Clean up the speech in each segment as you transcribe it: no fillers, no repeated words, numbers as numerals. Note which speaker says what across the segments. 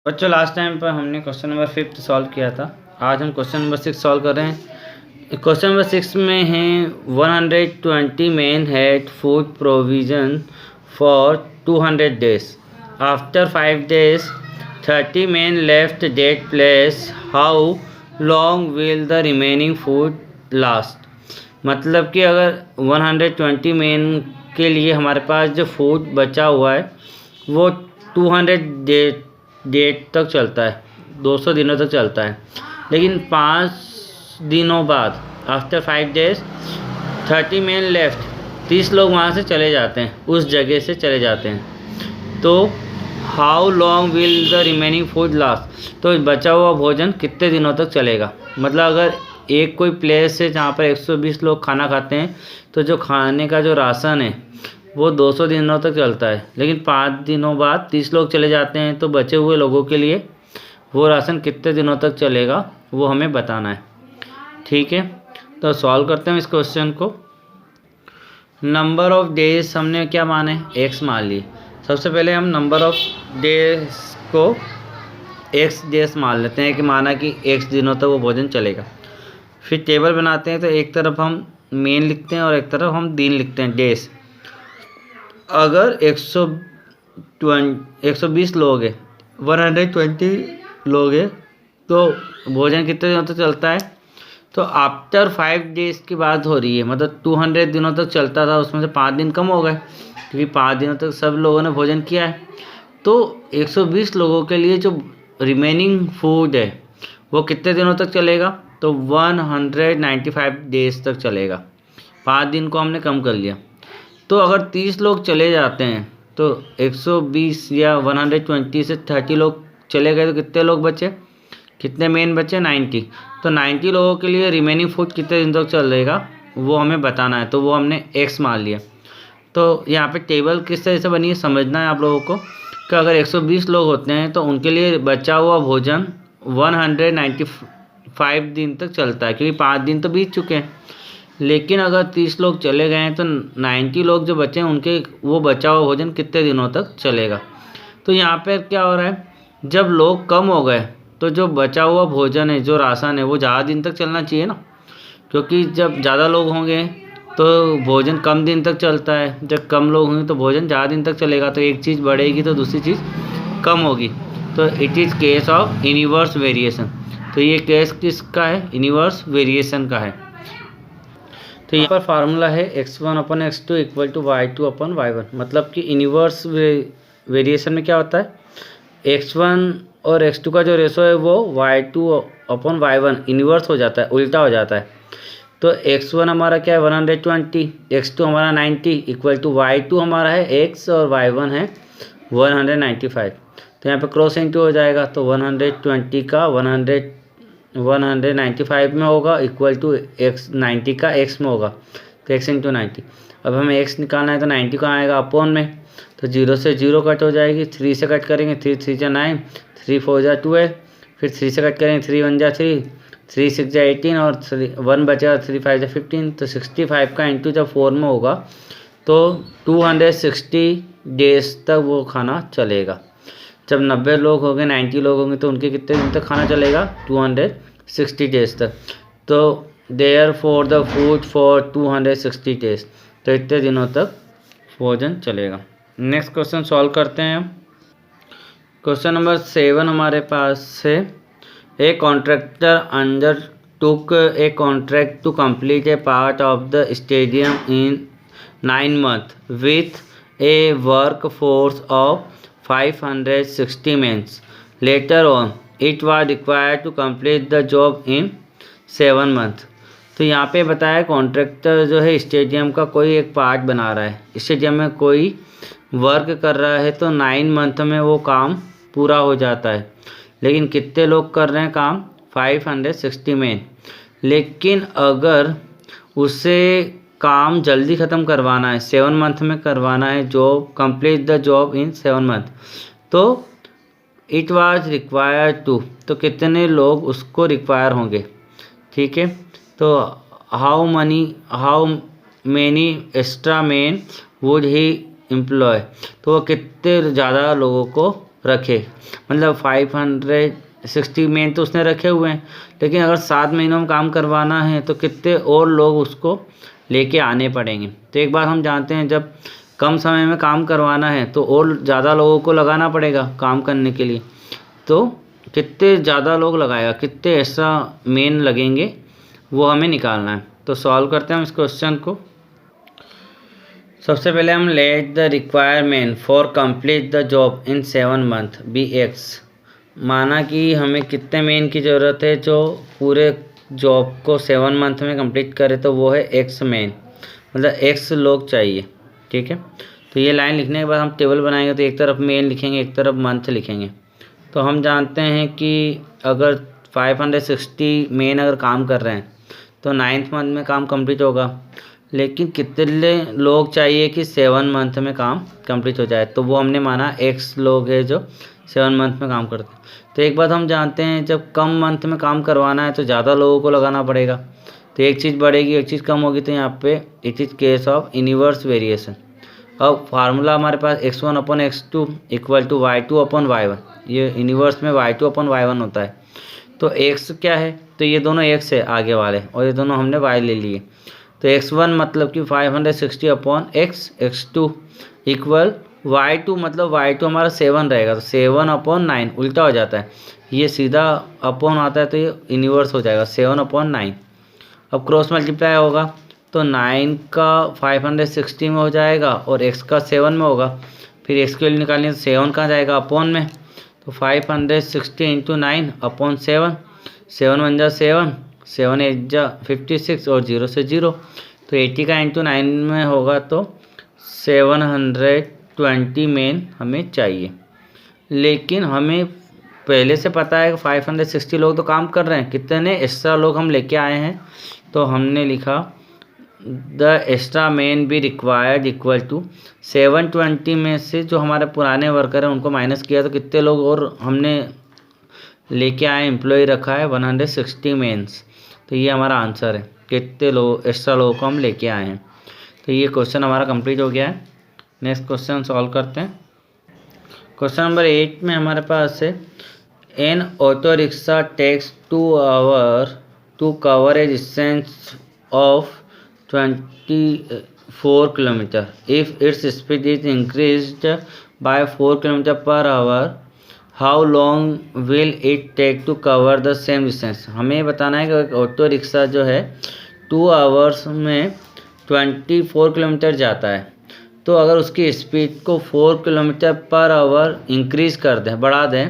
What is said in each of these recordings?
Speaker 1: बच्चों last time पर हमने क्वेश्चन नंबर 5 सॉल्व किया था। आज हम क्वेश्चन नंबर 6 सॉल्व कर रहे हैं। क्वेश्चन नंबर 6 में है 120 men had food provision for 200 days. After 5 days 30 men left that place. How long will the remaining food last? मतलब कि अगर 120 men के लिए हमारे पास जो फूड बचा हुआ है वो 200 डेट तक चलता है, 200 दिनों तक चलता है। लेकिन 5 दिनों बाद आफ्टर 5 डेज 30 मेन लेफ्ट, 30 लोग वहाँ से चले जाते हैं, उस जगह से चले जाते हैं। तो how long will the remaining food last, तो बचा हुआ भोजन कितने दिनों तक चलेगा। मतलब अगर एक कोई प्लेस है जहाँ पर 120 लोग खाना खाते हैं तो जो खाने का जो राशन है वो 200 दिनों तक चलता है। लेकिन 5 दिनों बाद 30 लोग चले जाते हैं तो बचे हुए लोगों के लिए वो राशन कितने दिनों तक चलेगा वो हमें बताना है। ठीक है, तो सॉल्व करते हैं इस क्वेश्चन को। नंबर ऑफ डेज हमने क्या माने, एक्स मान लिए। सबसे पहले हम नंबर ऑफ डेज को एक्स डेज मान लेते हैं कि माना कि एक्स दिनों तक वो भोजन चलेगा। फिर टेबल बनाते हैं तो एक तरफ हम मेन लिखते हैं और एक तरफ हम दिन लिखते हैं, डेज। अगर 120 लोग हैं, 120 लोग हैं तो भोजन कितने दिनों तक चलता है। तो आफ्टर 5 डेज की बात हो रही है, मतलब 200 दिनों तक चलता था, उसमें से 5 दिन कम हो गए क्योंकि 5 दिनों तक सब लोगों ने भोजन किया है। तो 120 लोगों के लिए जो रिमेनिंग फूड है वो कितने दिनों तक चलेगा, तो 195 डेज तक चलेगा। 5 दिन को हमने कम कर लिया। तो अगर 30 लोग चले जाते हैं तो 120 या 120 से 30 लोग चले गए तो कितने लोग बचे, कितने मेन बचे, 90। तो 90 लोगों के लिए रिमेनिंग फूड कितने दिन तक चलेगा वो हमें बताना है, तो वो हमने एक्स मान लिया। तो यहाँ पे टेबल किस तरह से बनी है समझना है आप लोगों को कि अगर 120 लोग होते हैं तो उनके लिए बचा हुआ भोजन 195 दिन तक चलता है क्योंकि 5 दिन तो बीत चुके हैं। लेकिन अगर 30 लोग चले गए हैं तो 90 लोग जो बचे हैं उनके वो बचा हुआ भोजन कितने दिनों तक चलेगा। तो यहाँ पर क्या हो रहा है, जब लोग कम हो गए तो जो बचा हुआ भोजन है, जो राशन है, वो ज़्यादा दिन तक चलना चाहिए ना, क्योंकि जब ज़्यादा लोग होंगे तो भोजन कम दिन तक चलता है, जब कम लोग होंगे तो भोजन ज़्यादा दिन तक चलेगा। तो एक चीज़ बढ़ेगी तो दूसरी चीज़ कम होगी। तो it is case of inverse variation. तो ये केस किसका है, इनवर्स वेरिएशन का है। तो यहाँ पर फार्मूला है x1/x2 = y2/y1। मतलब कि इनवर्स वेरिएशन में क्या होता है, x1 और x2 का जो रेशो है वो y2/y1 इनवर्स हो जाता है, उल्टा हो जाता है। तो x1 हमारा क्या है 120, x2 हमारा 90 = y2 हमारा है x और y1 है 195। तो यहाँ पे क्रॉस इंटू हो जाएगा तो 120 का 195 में होगा इक्वल टू x 90 का x में होगा, तो x × 90। अब हमें x निकालना है तो 90 का आएगा अपॉन में, तो 0 से 0 कट हो जाएगी, 3 से कट करेंगे, 3 × 3 = 9, 3 × 4 = 12, फिर 3 से कट करेंगे, 3 × 1 = 3, 3 × 6 = 18 और 1 बचेगा, 3 × 5 = 15। तो 65 का इंटू जब 4 में होगा तो 260 डेज तक वो खाना चलेगा। जब 90 लोग हो गए, 90 लोग होंगे तो उनके कितने दिन तक खाना चलेगा, 260 डेज तक। तो therefore the food for 260 days, तो इतने दिनों तक भोजन चलेगा। नेक्स्ट क्वेश्चन सॉल्व करते हैं। क्वेश्चन नंबर 7 हमारे पास है, a contractor undertook a contract to complete a part of the stadium in 9 months with a workforce of 560 men. Later on, it was required to complete the job in 7 months. तो यहाँ पे बताया contractor जो है stadium का कोई एक part बना रहा है, स्टेडियम में कोई वर्क कर रहा है, तो 9 मंथ में वो काम पूरा हो जाता है। लेकिन कितने लोग कर रहे हैं काम, 560 मैन। लेकिन अगर उसे काम जल्दी ख़त्म करवाना है, 7 मंथ में करवाना है, job complete the job in 7 month, तो इट वाज रिक्वायर्ड टू, तो कितने लोग उसको रिक्वायर होंगे। ठीक है, तो how many extra man would he employ, तो वो कितने ज़्यादा लोगों को रखे, मतलब 560 मेन तो उसने रखे हुए हैं, लेकिन अगर 7 महीनों में काम करवाना है तो कितने और लोग उसको लेके आने पड़ेंगे। तो एक बात हम जानते हैं, जब कम समय में काम करवाना है तो और ज़्यादा लोगों को लगाना पड़ेगा काम करने के लिए। तो कितने ज़्यादा लोग लगाएगा, कितने ऐसा मेन लगेंगे, वो हमें निकालना है। तो सॉल्व करते हैं हम इस क्वेश्चन को। सबसे पहले हम let the requirement for complete the job in 7 month be x. माना कि हमें कितने मेन की ज़रूरत है जो पूरे जॉब को 7 मंथ में कंप्लीट करे, तो वो है एक्स मेन, मतलब एक्स लोग चाहिए। ठीक है, तो ये लाइन लिखने के बाद हम टेबल बनाएंगे, तो एक तरफ मेन लिखेंगे, एक तरफ मंथ लिखेंगे। तो हम जानते हैं कि अगर 560 मेन अगर काम कर रहे हैं तो 9th मंथ में काम कंप्लीट होगा, लेकिन कितने लोग चाहिए कि 7 मंथ में काम कंप्लीट हो जाए, तो वो हमने माना एक्स लोग है जो 7 मंथ में काम करते हैं। तो एक बात हम जानते हैं, जब कम मंथ में काम करवाना है तो ज़्यादा लोगों को लगाना पड़ेगा, तो एक चीज़ बढ़ेगी एक चीज़ कम होगी, तो यहाँ पे it is case of inverse variation. अब फार्मूला हमारे पास x1 upon x2 equal to y2 upon y1, ये इनवर्स में y2 अपॉन y1 होता है। तो x क्या है, तो ये दोनों x है आगे वाले, और ये दोनों हमने y ले लिए। तो x1 मतलब कि 560 अपॉन x2 इक्वल y2 मतलब y2 हमारा 7 रहेगा, तो 7 अपॉन 9 उल्टा हो जाता है, ये सीधा अपॉन आता है तो ये इनवर्स हो जाएगा 7 अपॉन 9। अब क्रॉस मल्टीप्लाई होगा तो 9 का 560 में हो जाएगा और x का 7 में होगा, फिर x के वैल्यू निकालनी है तो 7 कहाँ जाएगा अपॉन में, तो 560 इंटू 9 अपॉन 7, 7 1 जा 7, 7 8 जा 56 और 0 से 0, तो 80 का इंटू 9 में होगा तो 720 मेन हमें चाहिए। लेकिन हमें पहले से पता है कि 560 लोग तो काम कर रहे हैं, कितने एक्स्ट्रा लोग हम लेके आए हैं, तो हमने लिखा the extra men be required equal to 720 में से जो हमारे पुराने वर्कर हैं उनको माइनस किया, तो कितने लोग और हमने लेके आए, एम्प्लॉय रखा है 160 मेंस। तो ये हमारा आंसर है, कितने लोग एक्स्ट्रा लोगों को हम लेके आए हैं। तो ये क्वेश्चन हमारा कंप्लीट हो गया है। नेक्स्ट क्वेश्चन सॉल्व करते हैं। क्वेश्चन नंबर 8 में हमारे पास है an auto rickshaw takes 2 hour to cover a distance of 24 kilometre if its speed is increased by 4 kilometre per hour, how long will it take to cover the same distance. हमें बताना है कि auto rickshaw जो है 2 hours में 24 kilometre जाता है, तो अगर उसकी स्पीड को 4 किलोमीटर पर आवर इंक्रीज कर दें, बढ़ा दें,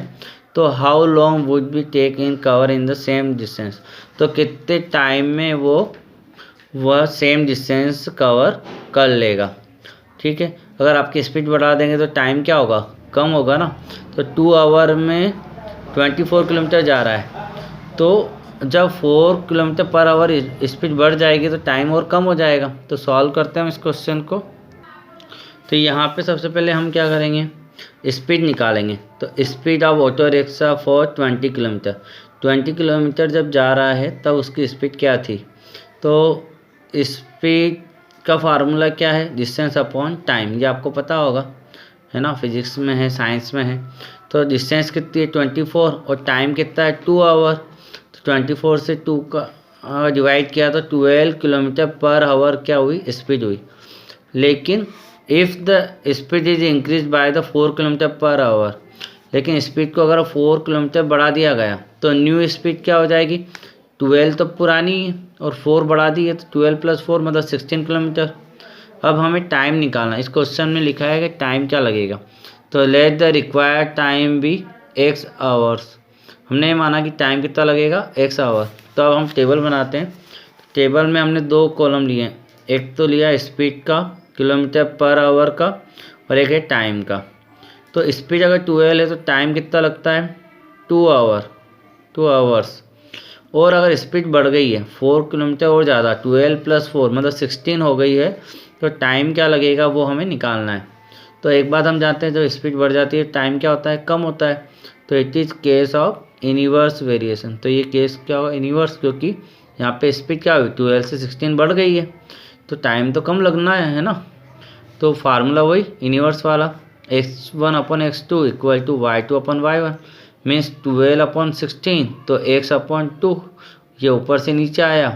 Speaker 1: तो how long would be take in cover in the same distance, तो कितने टाइम में वह सेम डिस्टेंस कवर कर लेगा। ठीक है, अगर आपकी स्पीड बढ़ा देंगे तो टाइम क्या होगा, कम होगा ना। तो 2 आवर में 24 किलोमीटर जा रहा है, तो जब 4 किलोमीटर पर आवर स्पीड बढ़ जाएगी तो टाइम और कम हो जाएगा। तो सॉल्व करते हैं हम इस क्वेश्चन को। तो यहाँ पे सबसे पहले हम क्या करेंगे, स्पीड निकालेंगे। तो speed of auto rickshaw for 20 kilometre, 20 kilometre जब जा रहा है तब उसकी स्पीड क्या थी, तो स्पीड का फार्मूला क्या है, डिस्टेंस अपॉन टाइम, ये आपको पता होगा, है ना, फिजिक्स में है, साइंस में है। तो डिस्टेंस कितनी है 24 और टाइम कितना है 2 आवर, तो 24 से 2 का डिवाइड किया तो 12 किलोमीटर पर आवर क्या हुई, स्पीड हुई। लेकिन if the speed is increase by the 4 kilometre per our, लेकिन स्पीड को अगर 4 किलोमीटर बढ़ा दिया गया तो न्यू स्पीड क्या हो जाएगी, 12 तो पुरानी है और 4 बढ़ा दी है, तो 12 + 4 मतलब 16 किलोमीटर। अब हमें टाइम निकालना, इस क्वेश्चन में लिखा है कि टाइम क्या लगेगा, तो let the required time be x hours. हमने माना कि टाइम कितना लगेगा, x आवर। तो अब हम टेबल बनाते हैं। टेबल में हमने 2 कॉलम लिए हैं, एक तो लिया स्पीड का किलोमीटर पर आवर का और एक है टाइम का। तो स्पीड अगर 12 है तो टाइम कितना लगता है 2 आवर्स। और अगर स्पीड बढ़ गई है 4 किलोमीटर और ज़्यादा, 12 + 4 मतलब 16 हो गई है, तो टाइम क्या लगेगा वो हमें निकालना है। तो एक बात हम जानते हैं, जब स्पीड बढ़ जाती है टाइम क्या होता है, कम होता है। तो it is case of inverse variation. तो ये केस क्या होगा, इनवर्स, क्योंकि यहाँ पे स्पीड क्या हुई 12 से 16 बढ़ गई है, तो टाइम तो कम लगना है ना। तो फार्मूला वही इनवर्स वाला। x1/x2 equal to y2/y1 means 12/16, तो x/2 ये ऊपर से नीचे आया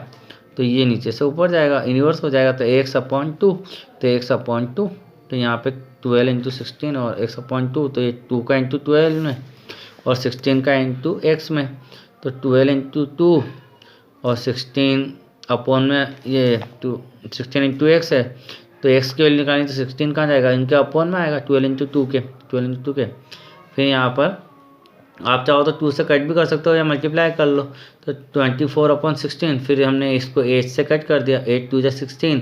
Speaker 1: तो ये नीचे से ऊपर जाएगा, इन्वर्स हो जाएगा, तो x/2 तो x/2 तो यहाँ पे 12 × 16 और x/2 तो ये 2 का × 12 में और 16 का × x में, तो 12 × 2 और 16 अपॉन में ये 16 × x है, तो x की वैल्यू निकालनी तो 16 कहाँ जाएगा, इनके अपॉन में आएगा 12 × 2 के। फिर यहाँ पर आप चाहो तो 2 से कट भी कर सकते हो या मल्टीप्लाई कर लो, तो 24/16, फिर हमने इसको 8 से कट कर दिया, 8 2 = 16,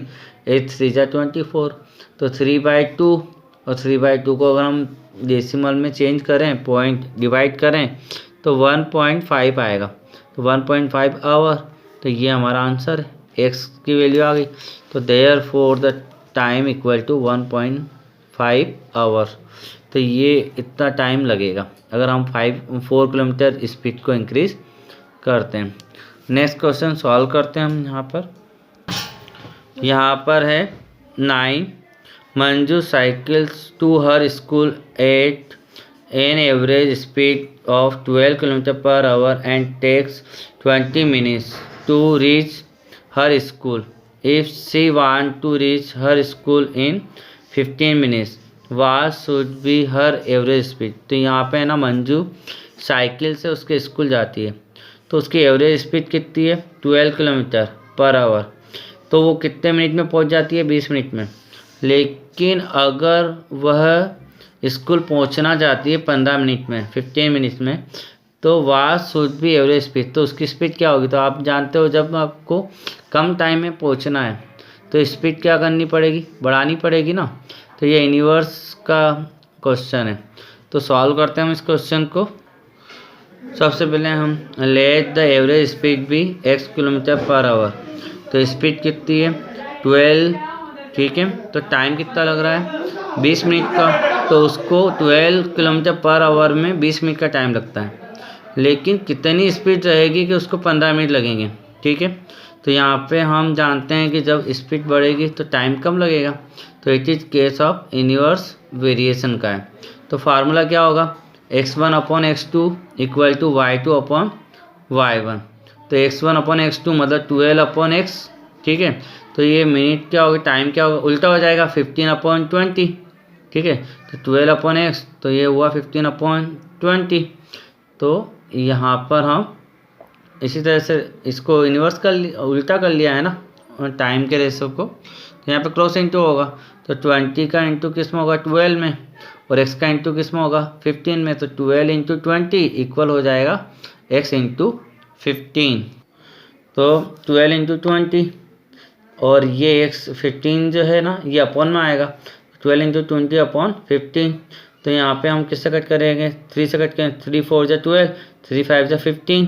Speaker 1: 8 3 = 24, तो 3/2 और 3/2 को अगर हम डेसिमल में चेंज करें, पॉइंट डिवाइड करें तो 1.5 आएगा, तो 1.5 आवर, तो ये हमारा आंसर है, x की वैल्यू आ गई, तो therefore the time equal to 1.5 hour, तो ये इतना टाइम लगेगा अगर हम 4 किलोमीटर स्पीड को इंक्रीज करते हैं। नेक्स्ट क्वेश्चन सॉल्व करते हैं हम यहाँ पर है 9 Manju cycles to her school at an average speed of 12 km/h and takes 20 minutes to reach her school. If she want to reach her school in 15 minutes, what should be her average speed. तो यहाँ पे है ना, Manju cycle से उसके school जाती है, तो उसकी एवरेज स्पीड कितनी है 12 km/h, तो वो कितने मिनट में पहुँच जाती है 20 मिनट में। लेकिन अगर वह स्कूल पहुँचना चाहती है 15 मिनट में, 15 मिनट में, तो वाट शुड बी एवरेज स्पीड, तो उसकी स्पीड क्या होगी। तो आप जानते हो जब आपको कम टाइम में पहुँचना है तो स्पीड क्या करनी पड़ेगी, बढ़ानी पड़ेगी ना। तो ये यूनिवर्स का क्वेश्चन है, तो सॉल्व करते हैं हम इस क्वेश्चन को। सबसे पहले हम लेट द एवरेज स्पीड भी x km/h, तो स्पीड कितनी है 12, ठीक है, तो टाइम कितना लग रहा है 20 मिनट का, तो उसको 12 km/h में 20 मिनट का टाइम लगता है, लेकिन कितनी स्पीड रहेगी कि उसको 15 मिनट लगेंगे, ठीक है। तो यहाँ पे हम जानते हैं कि जब स्पीड बढ़ेगी तो टाइम कम लगेगा, तो it is case of inverse variation का है। तो फार्मूला क्या होगा, x1/x2 इक्वल टू y2/y1, तो x1/x2 मतलब 12/x, ठीक है। तो ये मिनट क्या होगा, टाइम क्या होगा, उल्टा हो जाएगा 15/20, ठीक है। तो 12/x तो ये हुआ 15/20, तो यहाँ पर हम इसी तरह से इसको इन्वर्स कर उल्टा कर लिया है ना टाइम के रेशो को, तो यहाँ पे क्रॉस इंटू होगा, तो 20 का इंटू किस में होगा 12 में, और x का इंटू किस में होगा 15 में, तो 12 × 20 इक्वल हो जाएगा x × 15, तो 12 × 20 और ये x 15 जो है ना ये अपॉन में आएगा, 12 × 20/15, तो यहाँ पे हम किससे कट करेंगे 3 से कट करेंगे, 3 4 = 12, 3 5 = 15,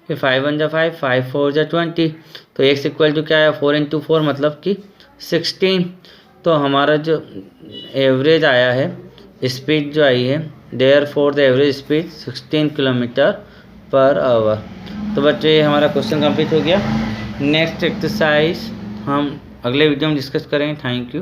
Speaker 1: फिर 5 1 = 5, 5 4 = 20, तो x इक्वल टू क्या है 4 × 4 मतलब कि 16। तो हमारा जो एवरेज आया है स्पीड जो आई है, therefore the average speed 16 km/h। तो बच्चों ये हमारा क्वेश्चन कंप्लीट हो गया। नेक्स्ट एक्सरसाइज हम अगले वीडियो में डिस्कस करेंगे। Thank you.